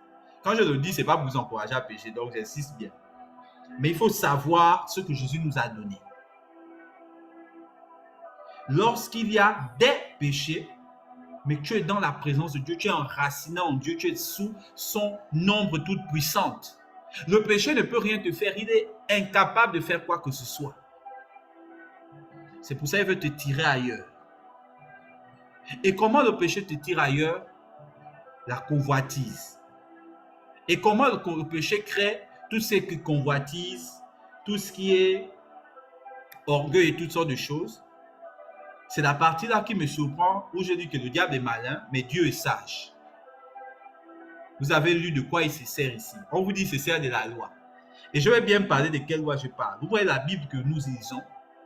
Quand je le dis, ce n'est pas pour vous encourager à pécher, donc j'insiste bien. Mais il faut savoir ce que Jésus nous a donné. Lorsqu'il y a des péchés, mais tu es dans la présence de Dieu, tu es enraciné en Dieu, tu es sous son ombre toute puissante. Le péché ne peut rien te faire, il est incapable de faire quoi que ce soit. C'est pour ça qu'il veut te tirer ailleurs. Et comment le péché te tire ailleurs? La convoitise. Et comment le péché crée tout ce qui convoitise, tout ce qui est orgueil et toutes sortes de choses? C'est la partie là qui me surprend, où je dis que le diable est malin, mais Dieu est sage. Vous avez lu de quoi il se sert ici. On vous dit qu'il se sert de la loi. Et je vais bien parler de quelle loi je parle. Vous voyez la Bible que nous lisons,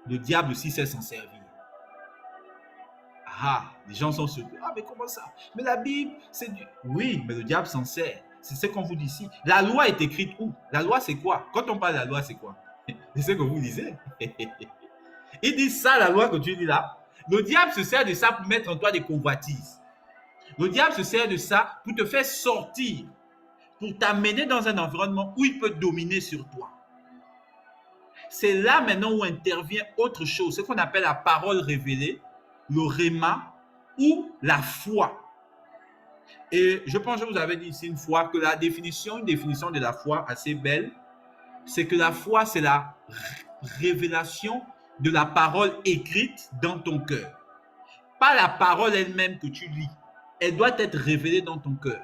le diable aussi sait s'en servir. Ah, les gens sont surpris. Ah, mais comment ça? Mais la Bible, c'est du... Oui, mais le diable s'en sert. C'est ce qu'on vous dit ici. La loi est écrite où? La loi, c'est quoi? Quand on parle de la loi, c'est quoi? C'est ce que vous lisez. Il dit ça, la loi que tu lis là. Le diable se sert de ça pour mettre en toi des convoitises. Le diable se sert de ça pour te faire sortir, pour t'amener dans un environnement où il peut dominer sur toi. C'est là maintenant où intervient autre chose, ce qu'on appelle la parole révélée, le réma ou la foi. Et je pense que je vous avais dit ici une fois que une définition de la foi assez belle, c'est que la foi, c'est la révélation de la parole écrite dans ton cœur. Pas la parole elle-même que tu lis. Elle doit être révélée dans ton cœur.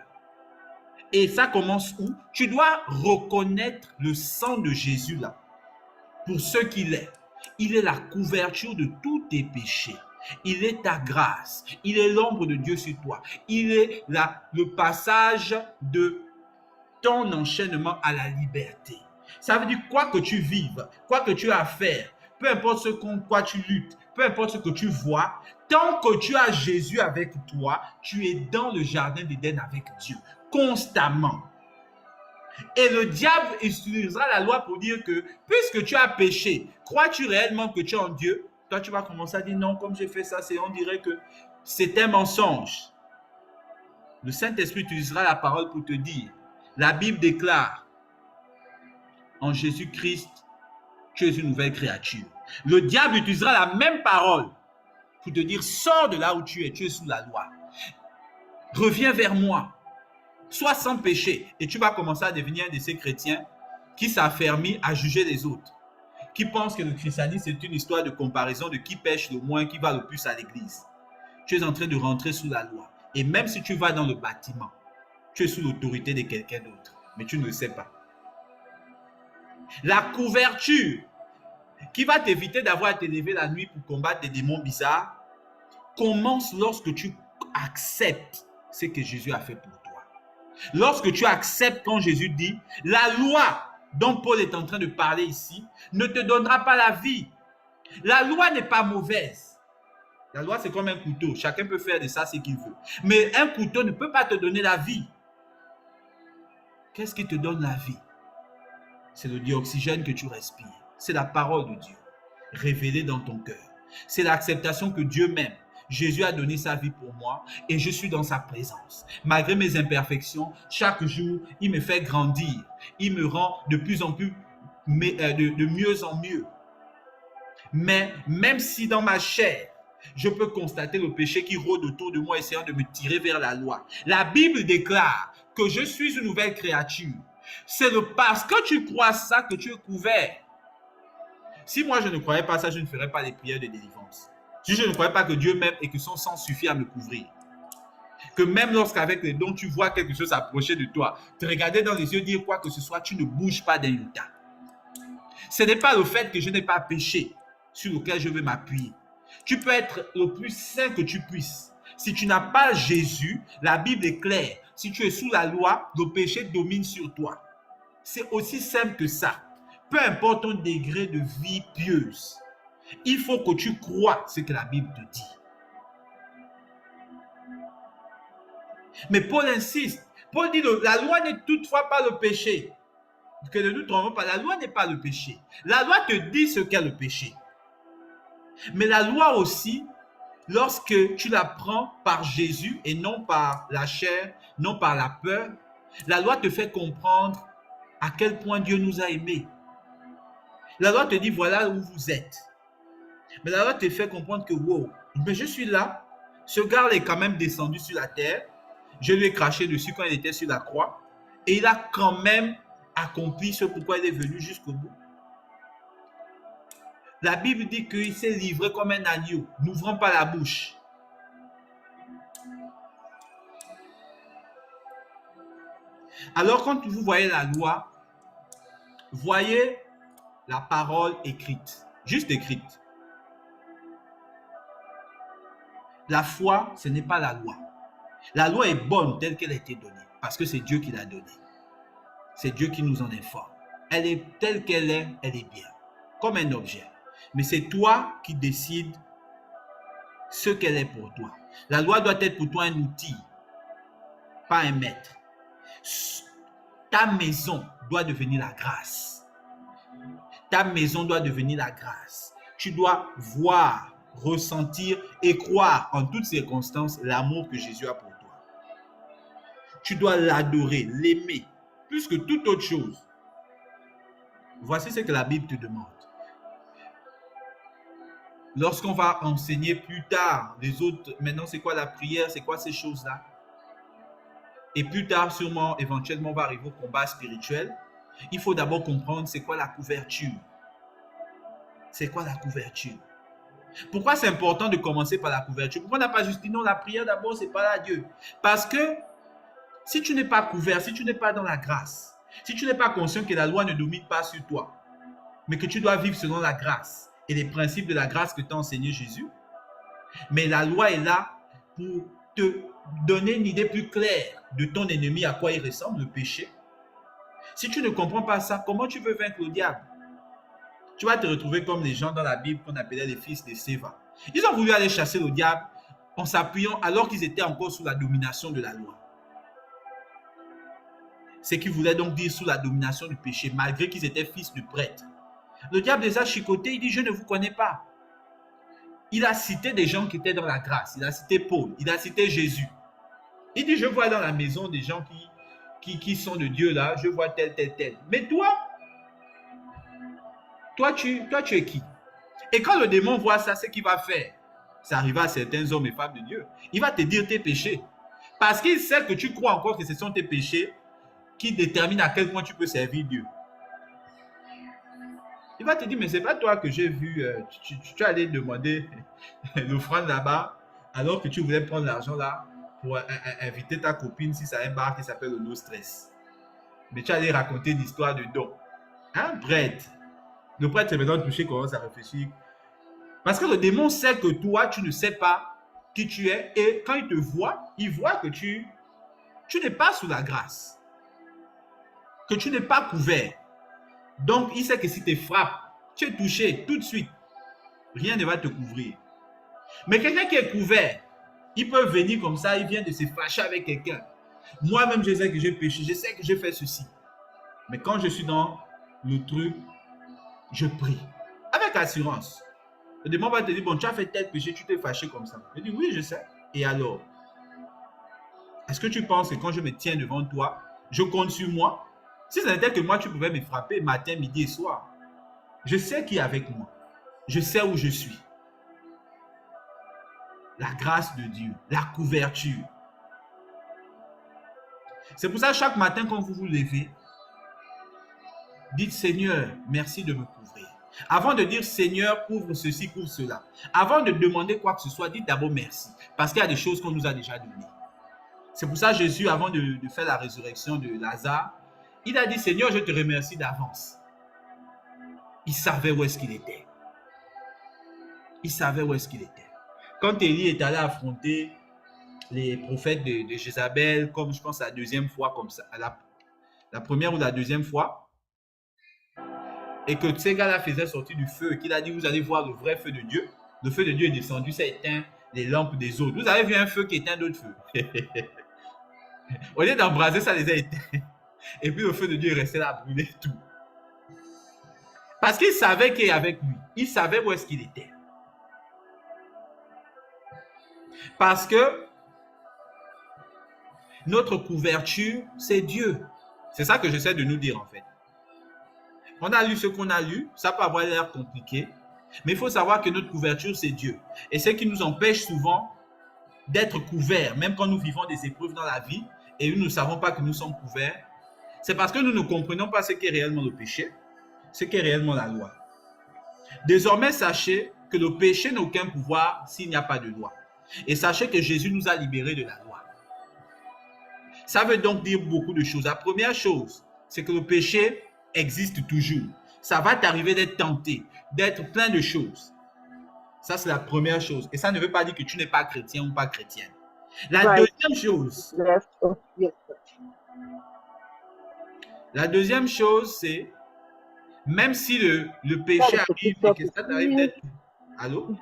Et ça commence où? Tu dois reconnaître le sang de Jésus là, pour ce qu'il est. Il est la couverture de tous tes péchés. Il est ta grâce. Il est l'ombre de Dieu sur toi. Il est le passage de ton enchaînement à la liberté. Ça veut dire quoi que tu vives, quoi que tu as à faire, peu importe ce contre quoi tu luttes, peu importe ce que tu vois, tant que tu as Jésus avec toi, tu es dans le jardin d'Éden avec Dieu, constamment. Et le diable utilisera la loi pour dire que, puisque tu as péché, crois-tu réellement que tu es en Dieu? Toi, tu vas commencer à dire non, comme j'ai fait ça, on dirait que c'est un mensonge. Le Saint-Esprit utilisera la parole pour te dire, la Bible déclare, en Jésus-Christ, tu es une nouvelle créature. Le diable utilisera la même parole pour te dire, sors de là où tu es sous la loi. Reviens vers moi. Sois sans péché. Et tu vas commencer à devenir un de ces chrétiens qui s'affermit à juger les autres. Qui pensent que le christianisme est une histoire de comparaison de qui pêche le moins, qui va le plus à l'église. Tu es en train de rentrer sous la loi. Et même si tu vas dans le bâtiment, tu es sous l'autorité de quelqu'un d'autre. Mais tu ne le sais pas. La couverture qui va t'éviter d'avoir à te lever la nuit pour combattre des démons bizarres commence lorsque tu acceptes ce que Jésus a fait pour toi. Lorsque tu acceptes quand Jésus dit, la loi dont Paul est en train de parler ici ne te donnera pas la vie. La loi n'est pas mauvaise. La loi, c'est comme un couteau. Chacun peut faire de ça ce qu'il veut. Mais un couteau ne peut pas te donner la vie. Qu'est-ce qui te donne la vie? C'est le dioxygène que tu respires. C'est la parole de Dieu révélée dans ton cœur. C'est l'acceptation que Dieu m'aime. Jésus a donné sa vie pour moi et je suis dans sa présence. Malgré mes imperfections, chaque jour, il me fait grandir. Il me rend de plus en plus, de mieux en mieux. Mais même si dans ma chair, je peux constater le péché qui rôde autour de moi, essayant de me tirer vers la loi, la Bible déclare que je suis une nouvelle créature. C'est parce que tu crois ça que tu es couvert. Si moi je ne croyais pas ça, je ne ferais pas les prières de délivrance. Si je ne croyais pas que Dieu m'aime et que son sang suffit à me couvrir, que même lorsqu'avec les dons tu vois quelque chose approcher de toi, te regarder dans les yeux, dire quoi que ce soit, tu ne bouges pas d'un iota. Ce n'est pas le fait que je n'ai pas péché sur lequel je veux m'appuyer. Tu peux être le plus saint que tu puisses. Si tu n'as pas Jésus, la Bible est claire. Si tu es sous la loi, le péché domine sur toi. C'est aussi simple que ça. Peu importe ton degré de vie pieuse, il faut que tu crois ce que la Bible te dit. Mais Paul insiste. Paul dit que la loi n'est toutefois pas le péché. Que ne nous trompons pas, la loi n'est pas le péché. La loi te dit ce qu'est le péché. Mais la loi aussi, lorsque tu la prends par Jésus et non par la chair, non par la peur, la loi te fait comprendre à quel point Dieu nous a aimés. La loi te dit voilà où vous êtes. Mais la loi te fait comprendre que wow, mais je suis là, Ce gars est quand même descendu sur la terre. Je lui ai craché dessus quand il était sur la croix. Et il a quand même accompli ce pourquoi il est venu jusqu'au bout. La Bible dit qu'il s'est livré comme un agneau, n'ouvrant pas la bouche. Alors, quand vous voyez la loi, voyez la parole écrite, juste écrite. La foi, ce n'est pas la loi. La loi est bonne telle qu'elle a été donnée, parce que c'est Dieu qui l'a donnée. C'est Dieu qui nous en informe. Elle est telle qu'elle est bien, comme un objet. Mais c'est toi qui décides ce qu'elle est pour toi. La loi doit être pour toi un outil, pas un maître. Ta maison doit devenir la grâce. Ta maison doit devenir la grâce. Tu dois voir, ressentir et croire en toutes circonstances l'amour que Jésus a pour toi. Tu dois l'adorer, l'aimer, plus que toute autre chose. Voici ce que la Bible te demande. Lorsqu'on va enseigner plus tard les autres, maintenant c'est quoi la prière, c'est quoi ces choses-là? Et plus tard, sûrement, éventuellement, on va arriver au combat spirituel. Il faut d'abord comprendre c'est quoi la couverture. C'est quoi la couverture? Pourquoi c'est important de commencer par la couverture? Pourquoi on n'a pas juste dit non, la prière d'abord, c'est pas là Dieu? Parce que si tu n'es pas couvert, si tu n'es pas dans la grâce, si tu n'es pas conscient que la loi ne domine pas sur toi, mais que tu dois vivre selon la grâce et les principes de la grâce que t'a enseigné Jésus, mais la loi est là pour te donner une idée plus claire de ton ennemi, à quoi il ressemble, le péché. Si tu ne comprends pas ça, comment tu veux vaincre le diable? Tu vas te retrouver comme les gens dans la Bible qu'on appelait les fils de Séva. Ils ont voulu aller chasser le diable en s'appuyant alors qu'ils étaient encore sous la domination de la loi. Ce qui voulait donc dire sous la domination du péché, malgré qu'ils étaient fils de prêtres. Le diable les a chicotés, il dit, je ne vous connais pas. Il a cité des gens qui étaient dans la grâce. Il a cité Paul, il a cité Jésus. Il dit, je vois dans la maison des gens qui sont de Dieu là, je vois tel. Mais toi tu es qui? Et quand le démon voit ça, c'est ce qu'il va faire. Ça arrive à certains hommes et femmes de Dieu. Il va te dire tes péchés. Parce qu'il sait que tu crois encore que ce sont tes péchés qui déterminent à quel point tu peux servir Dieu. Il va te dire, mais c'est pas toi que j'ai vu, tu allais demander l'offrande là-bas, alors que tu voulais prendre l'argent là pour inviter ta copine si ça a un bar qui s'appelle le No Stress. Mais tu allais raconter l'histoire de don. Un prêtre. Le prêtre, c'est maintenant touché, commence à réfléchir. Parce que le démon sait que toi, tu ne sais pas qui tu es, et quand il te voit, il voit que tu n'es pas sous la grâce, que tu n'es pas couvert. Donc, il sait que si tu frappes, tu es touché tout de suite. Rien ne va te couvrir. Mais quelqu'un qui est couvert, il peut venir comme ça, il vient de se fâcher avec quelqu'un. Moi-même, je sais que j'ai péché, je sais que j'ai fait ceci. Mais quand je suis dans le truc, je prie. Avec assurance. Le démon va te dire, bon, tu as fait tel péché, tu t'es fâché comme ça. Je dis, oui, je sais. Et alors? Est-ce que tu penses que quand je me tiens devant toi, je compte sur moi? Si ce n'était que moi, tu pouvais me frapper matin, midi et soir. Je sais qui est avec moi. Je sais où je suis. La grâce de Dieu, la couverture. C'est pour ça, chaque matin, quand vous vous levez, dites, Seigneur, merci de me couvrir. Avant de dire, Seigneur, couvre ceci, couvre cela. Avant de demander quoi que ce soit, dites d'abord merci. Parce qu'il y a des choses qu'on nous a déjà données. C'est pour ça, Jésus, avant de faire la résurrection de Lazare, il a dit, Seigneur, je te remercie d'avance. Il savait où est-ce qu'il était. Il savait où est-ce qu'il était. Quand Élie est allé affronter les prophètes de Jézabel, comme je pense la deuxième fois, comme ça, la première ou la deuxième fois, et que ces gars-là faisaient sortir du feu, et qu'il a dit, vous allez voir le vrai feu de Dieu. Le feu de Dieu est descendu, ça éteint les lampes des autres. Vous avez vu un feu qui éteint d'autres feux. Au lieu d'embraser, ça les a éteints. Et puis le feu de Dieu est resté là à brûler tout. Parce qu'il savait qu'il est avec lui. Il savait où est-ce qu'il était. Parce que notre couverture, c'est Dieu. C'est ça que j'essaie de nous dire en fait. On a lu ce qu'on a lu, ça peut avoir l'air compliqué, mais il faut savoir que notre couverture, c'est Dieu. Et ce qui nous empêche souvent d'être couverts, même quand nous vivons des épreuves dans la vie et nous ne savons pas que nous sommes couverts, c'est parce que nous ne comprenons pas ce qu'est réellement le péché, ce qu'est réellement la loi. Désormais, sachez que le péché n'a aucun pouvoir s'il n'y a pas de loi. Et sachez que Jésus nous a libérés de la loi. Ça veut donc dire beaucoup de choses. La première chose, c'est que le péché existe toujours. Ça va t'arriver d'être tenté, d'être plein de choses. Ça, c'est la première chose. Et ça ne veut pas dire que tu n'es pas chrétien ou pas chrétienne. La deuxième chose, c'est même si le péché arrive et que ça t'arrive d'être... Allô?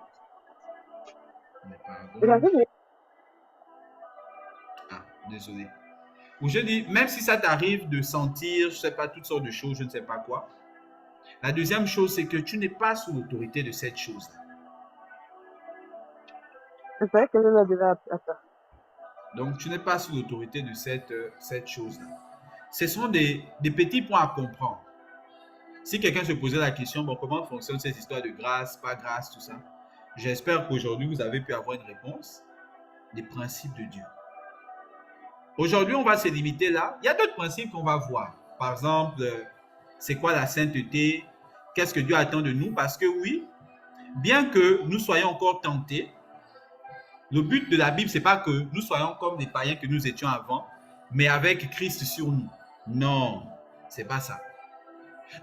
Ah, désolé. Ou je dis, même si ça t'arrive de sentir, je ne sais pas, toutes sortes de choses, je ne sais pas quoi, la deuxième chose, c'est que tu n'es pas sous l'autorité de cette chose-là. Donc, tu n'es pas sous l'autorité de cette chose-là. Ce sont des petits points à comprendre. Si quelqu'un se posait la question, bon, comment fonctionnent ces histoires de grâce, pas grâce, tout ça, j'espère qu'aujourd'hui, vous avez pu avoir une réponse des principes de Dieu. Aujourd'hui, on va se limiter là. Il y a d'autres principes qu'on va voir. Par exemple, c'est quoi la sainteté? Qu'est-ce que Dieu attend de nous? Parce que oui, bien que nous soyons encore tentés, le but de la Bible, ce n'est pas que nous soyons comme les païens que nous étions avant, mais avec Christ sur nous. Non, ce n'est pas ça.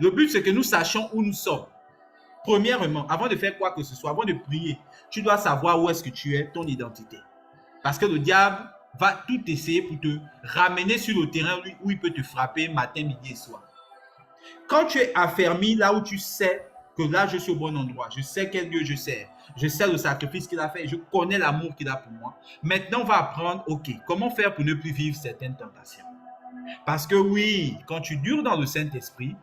Le but, c'est que nous sachions où nous sommes. Premièrement, avant de faire quoi que ce soit, avant de prier, tu dois savoir où est-ce que tu es, ton identité. Parce que le diable va tout essayer pour te ramener sur le terrain où il peut te frapper matin, midi et soir. Quand tu es affermi là où tu sais que là, je suis au bon endroit, je sais quel Dieu je sers, je sais le sacrifice qu'il a fait, je connais l'amour qu'il a pour moi. Maintenant, on va apprendre, ok, comment faire pour ne plus vivre certaines tentations. Parce que oui, quand tu dures dans le Saint-Esprit,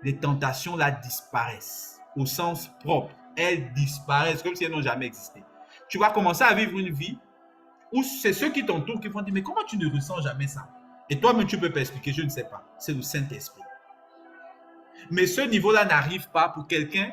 les tentations là disparaissent au sens propre. Elles disparaissent comme si elles n'ont jamais existé. Tu vas commencer à vivre une vie où c'est ceux qui t'entourent qui vont dire, mais comment tu ne ressens jamais ça? Et toi-même, tu peux pas expliquer, je ne sais pas. C'est le Saint-Esprit. Mais ce niveau-là n'arrive pas pour quelqu'un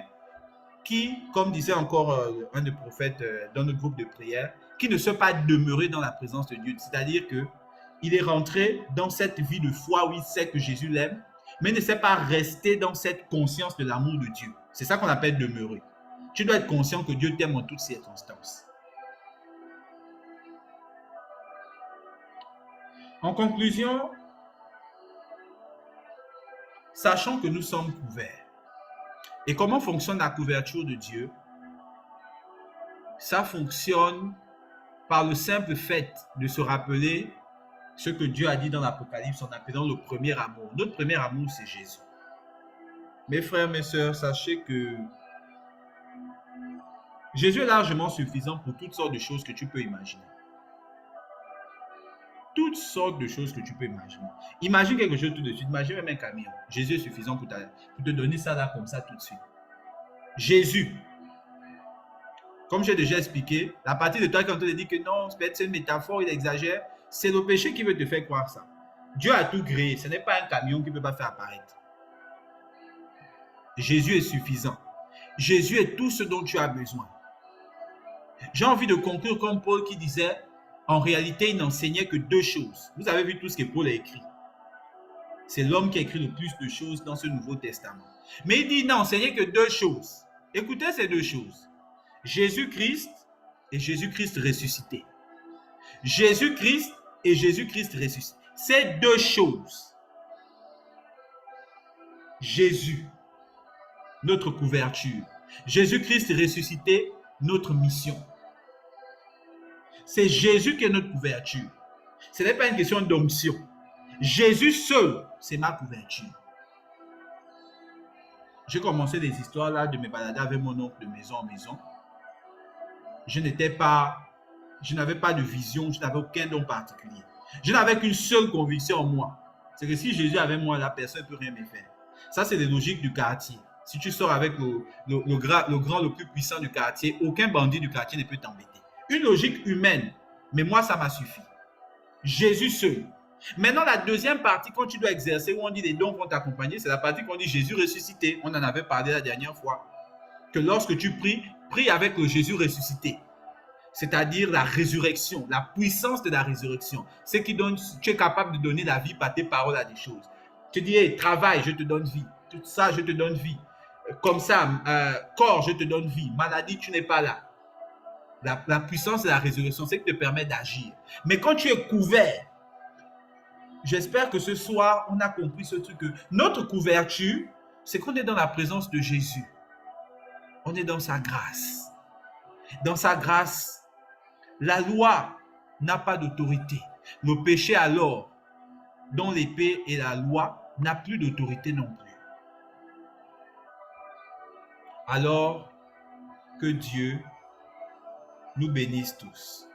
qui, comme disait encore un des prophètes dans notre groupe de prière, qui ne soit pas demeuré dans la présence de Dieu. C'est-à-dire qu'il est rentré dans cette vie de foi où il sait que Jésus l'aime, mais ne sait pas rester dans cette conscience de l'amour de Dieu. C'est ça qu'on appelle demeurer. Tu dois être conscient que Dieu t'aime en toutes circonstances. En conclusion, sachons que nous sommes couverts. Et comment fonctionne la couverture de Dieu? Ça fonctionne par le simple fait de se rappeler ce que Dieu a dit dans l'Apocalypse en appelant le premier amour. Notre premier amour, c'est Jésus. Mes frères, mes sœurs, sachez que Jésus est largement suffisant pour toutes sortes de choses que tu peux imaginer. Toutes sortes de choses que tu peux imaginer. Imagine quelque chose tout de suite. Imagine même un camion. Jésus est suffisant pour te donner ça là comme ça tout de suite. Jésus. Comme j'ai déjà expliqué, la partie de toi quand on te dit que non, c'est une métaphore, il exagère, c'est le péché qui veut te faire croire ça. Dieu a tout créé. Ce n'est pas un camion qui ne peut pas faire apparaître. Jésus est suffisant. Jésus est tout ce dont tu as besoin. J'ai envie de conclure comme Paul qui disait, en réalité, il n'enseignait que deux choses. Vous avez vu tout ce que Paul a écrit. C'est l'homme qui a écrit le plus de choses dans ce Nouveau Testament. Mais il dit, il n'enseignait que deux choses. Écoutez ces deux choses. Jésus-Christ et Jésus-Christ ressuscité. Jésus-Christ et Jésus-Christ ressuscité. Ces deux choses. Jésus, notre couverture. Jésus-Christ ressuscité, notre mission. C'est Jésus qui est notre couverture. Ce n'est pas une question d'onction. Jésus seul, c'est ma couverture. J'ai commencé des histoires là de me balader avec mon oncle de maison en maison. Je n'avais pas de vision, je n'avais aucun don particulier. Je n'avais qu'une seule conviction en moi. C'est que si Jésus est avec moi, la personne ne peut rien me faire. Ça, c'est les logiques du quartier. Si tu sors avec le grand, le plus puissant du quartier, aucun bandit du quartier ne peut t'embêter. Une logique humaine, mais moi, ça m'a suffi. Jésus seul. Maintenant, la deuxième partie, quand tu dois exercer, où on dit les dons vont t'accompagner, c'est la partie qu'on dit Jésus ressuscité. On en avait parlé la dernière fois. Que lorsque tu pries, prie avec le Jésus ressuscité. c'est-à-dire la résurrection, la puissance de la résurrection. C'est qui donne, tu es capable de donner la vie par tes paroles à des choses. Tu dis, hey, travail, je te donne vie. Tout ça, je te donne vie. Comme ça, corps, je te donne vie. Maladie, tu n'es pas là. La puissance de la résurrection, c'est qui te permet d'agir. Mais quand tu es couvert, j'espère que ce soir, on a compris ce truc que notre couverture, c'est qu'on est dans la présence de Jésus. On est dans sa grâce. Dans sa grâce, la loi n'a pas d'autorité. Le péché alors, dont l'épée et la loi, n'a plus d'autorité non plus. Alors que Dieu nous bénisse tous.